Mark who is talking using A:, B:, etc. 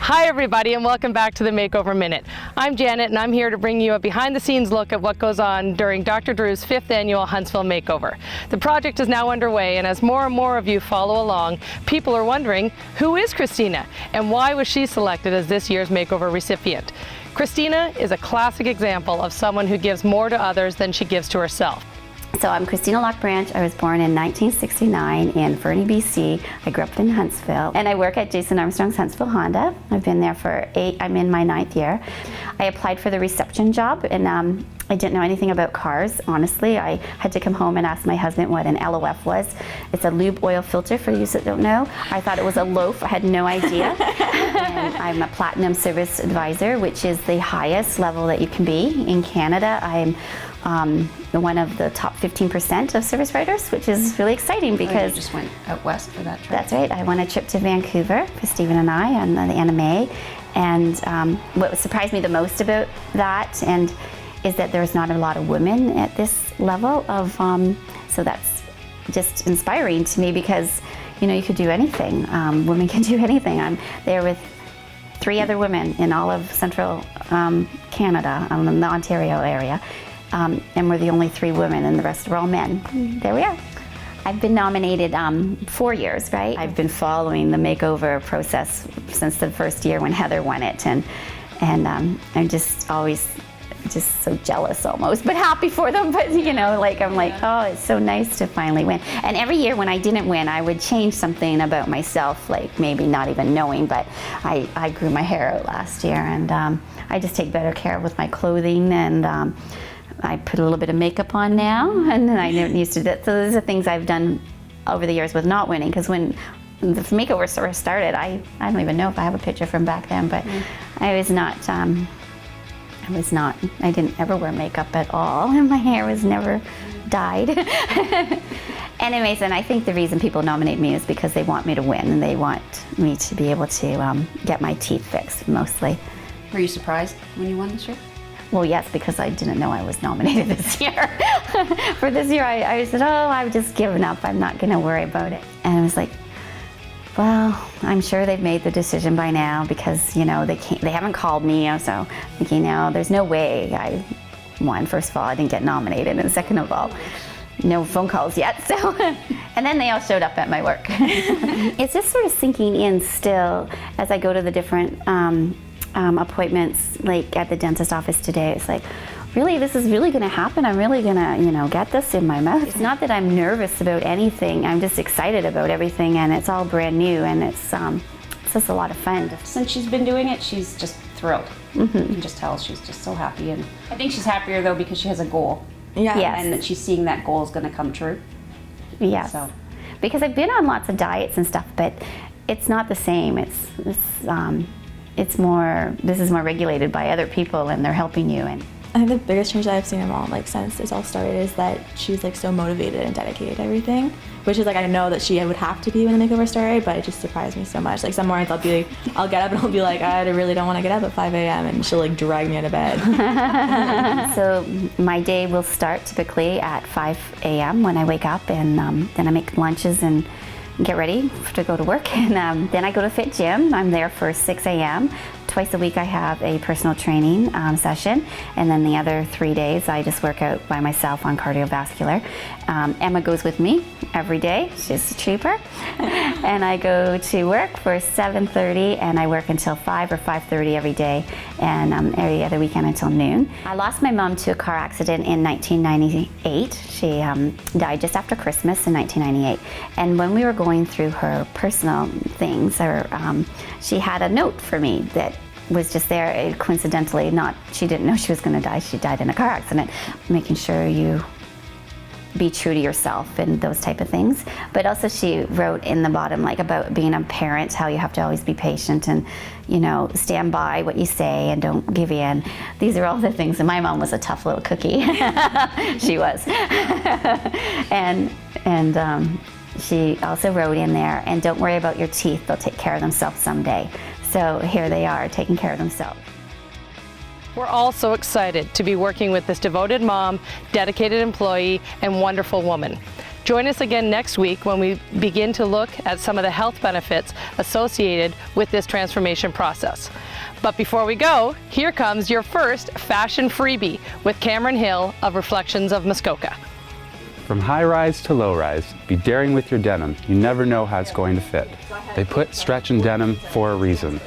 A: Hi everybody, and welcome back to the Makeover Minute. I'm Janet and I'm here to bring you a behind the scenes look at what goes on during Dr. Drew's 5th annual Huntsville Makeover. The project is now underway, and as more and more of you follow along, people are wondering, who is Christina and why was she selected as this year's makeover recipient? Christina is a classic example of someone who gives more to others than she gives to herself.
B: So I'm Christina Lockbranch. I was born in 1969 in Fernie, BC. I grew up in Huntsville, and I work at Jason Armstrong's Huntsville Honda. I've been there for 8, I'm in my 9th year. I applied for the reception job, and I didn't know anything about cars, honestly. I had to come home and ask my husband what an LOF was. It's a lube oil filter, for you that don't know. I thought it was a loaf, I had no idea. And I'm a Platinum Service Advisor, which is the highest level that you can be in Canada. I'm one of the top 15% of service writers, which is really exciting because...
C: You just went out west for that trip?
B: That's right. I went a trip to Vancouver for Stephen and I on the NMA. And what surprised me the most about that is that there's not a lot of women at this level of, so that's just inspiring to me because, you know, you could do anything. Women can do anything. I'm there with 3 other women in all of central Canada, in the Ontario area. And we're the only 3 women, and the rest are all men. There we are. I've been nominated 4 years, right? I've been following the makeover process since the first year when Heather won it, and I'm just always just so jealous almost, but happy for them. But you know, like I'm like, oh, it's so nice to finally win. And every year when I didn't win, I would change something about myself, like maybe not even knowing, but I grew my hair out last year, and I just take better care with my clothing, and I put a little bit of makeup on now, and then I never used to do that. So those are things I've done over the years with not winning, because when the makeover sort of started, I don't even know if I have a picture from back then, but I didn't ever wear makeup at all, and my hair was never dyed. Anyways, and I think the reason people nominate me is because they want me to win, and they want me to be able to get my teeth fixed, mostly.
C: Were you surprised when you won this year?
B: Well, yes, because I didn't know I was nominated this year. For this year, I said, oh, I've just given up. I'm not going to worry about it. And I was like, well, I'm sure they've made the decision by now because, you know, they haven't called me. So thinking, no, there's no way I won. First of all, I didn't get nominated. And second of all, no phone calls yet. So, and then they all showed up at my work. It's just sort of sinking in still as I go to the different appointments, like at the dentist office today. It's like, really, this is really going to happen? I'm really going to, you know, get this in my mouth? It's not that I'm nervous about anything. I'm just excited about everything, and it's all brand new, and it's just a lot of fun.
C: Since she's been doing it, she's just thrilled. You can just tell she's just so happy, and I think she's happier though because she has a goal.
B: Yeah. Yes.
C: And that she's seeing that goal is going to come true.
B: Yes. So. Because I've been on lots of diets and stuff, but it's not the same. It's more, this is more regulated by other people, and they're helping you. And
D: I think the biggest change that I've seen in Mom, like since this all started, is that she's like so motivated and dedicated to everything, which is like, I know that she would have to be when the makeover started, but it just surprised me so much. Like some mornings I'll get up and I'll be like, I really don't want to get up at 5 a.m. and she'll like drag me out of bed.
B: So my day will start typically at 5 a.m. when I wake up, and then I make lunches and get ready to go to work, and then I go to Fit Gym. I'm there for 6 a.m. Twice a week I have a personal training session, and then the other 3 days I just work out by myself on cardiovascular. Emma goes with me every day. She's a trooper. And I go to work for 7:30, and I work until 5 or 5:30 every day, and every other weekend until noon. I lost my mom to a car accident in 1998. She died just after Christmas in 1998. And when we were going through her personal things, she had a note for me that was just there coincidentally. She didn't know she was going to die. She died in a car accident. Making sure you be true to yourself and those type of things. But also she wrote in the bottom like about being a parent, how you have to always be patient and, you know, stand by what you say and don't give in. These are all the things. And my mom was a tough little cookie. She was. and she also wrote in there, and don't worry about your teeth, they'll take care of themselves someday. So here they are, taking care of themselves.
A: We're all so excited to be working with this devoted mom, dedicated employee, and wonderful woman. Join us again next week when we begin to look at some of the health benefits associated with this transformation process. But before we go, here comes your first fashion freebie with Cameron Hill of Reflections of Muskoka.
E: From high rise to low rise, be daring with your denim. You never know how it's going to fit. They put stretch in denim for a reason.